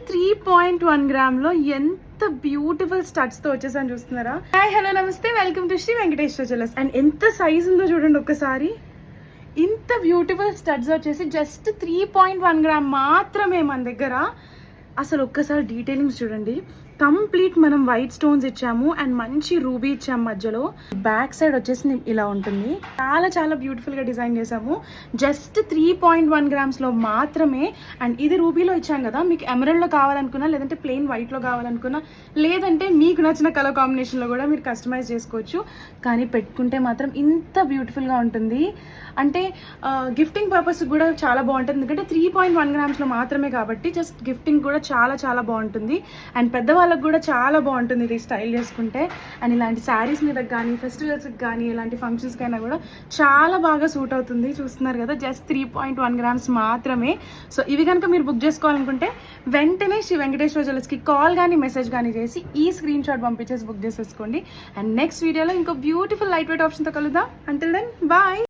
3.1 గ్రామ్లో ఎంత బ్యూటిఫుల్ స్టడ్స్తో వచ్చేసాను చూస్తున్నారా. హాయ్ హలో నమస్తే, welcome to Shri Venkateswara jewellers. And ఎంత సైజ్ ఉందో చూడండి ఒక్కసారి. ఇంత బ్యూటిఫుల్ స్టడ్స్ వచ్చేసి జస్ట్ 3.1 గ్రామ్ మాత్రమే మన దగ్గర. అసలు ఒక్కసారి డీటెయిలింగ్స్ చూడండి. కంప్లీట్ మనం వైట్ స్టోన్స్ ఇచ్చాము అండ్ మంచి రూబీ ఇచ్చాము మధ్యలో. బ్యాక్ సైడ్ వచ్చేసి ఇలా ఉంటుంది. చాలా చాలా బ్యూటిఫుల్ గా డిజైన్ చేసాము. జస్ట్ 3.1 గ్రామ్స్ లో మాత్రమే. అండ్ ఇది రూబీలో ఇచ్చాం కదా, మీకు ఎమరల్డ్ లో కావాలనుకున్నా, లేదంటే ప్లెయిన్ వైట్ లో కావాలనుకున్నా, లేదంటే మీకు నచ్చిన కలర్ కాంబినేషన్ లో కూడా మీరు కస్టమైజ్ చేసుకోవచ్చు. కానీ పెట్టుకుంటే మాత్రం ఇంత బ్యూటిఫుల్ గా ఉంటుంది. అంటే గిఫ్టింగ్ పర్పస్ కూడా చాలా బాగుంటుంది. ఎందుకంటే 3.1 గ్రామ్స్ లో మాత్రమే కాబట్టి జస్ట్ గిఫ్టింగ్ కూడా చాలా చాలా బాగుంటుంది. అండ్ పెద్దవాళ్ళకి కూడా చాలా బాగుంటుంది ఇది స్టైల్ చేసుకుంటే. అండ్ ఇలాంటి శారీస్ మీద కానీ, ఫెస్టివల్స్కి కానీ, ఇలాంటి ఫంక్షన్స్కి అయినా కూడా చాలా బాగా సూట్ అవుతుంది. చూస్తున్నారు కదా, జస్ట్ 3.1 గ్రామ్స్ మాత్రమే. సో ఇవి కనుక మీరు బుక్ చేసుకోవాలనుకుంటే వెంటనే శ్రీ వెంకటేశ్వర జ్యువెలర్స్కి కాల్ కానీ మెసేజ్ కానీ చేసి ఈ స్క్రీన్ షాట్ పంపించేసి బుక్ చేసేసుకోండి. అండ్ నెక్స్ట్ వీడియోలో ఇంకో బ్యూటిఫుల్ లైట్ వెయిట్ ఆప్షన్తో కలుద్దాం. Until then bye.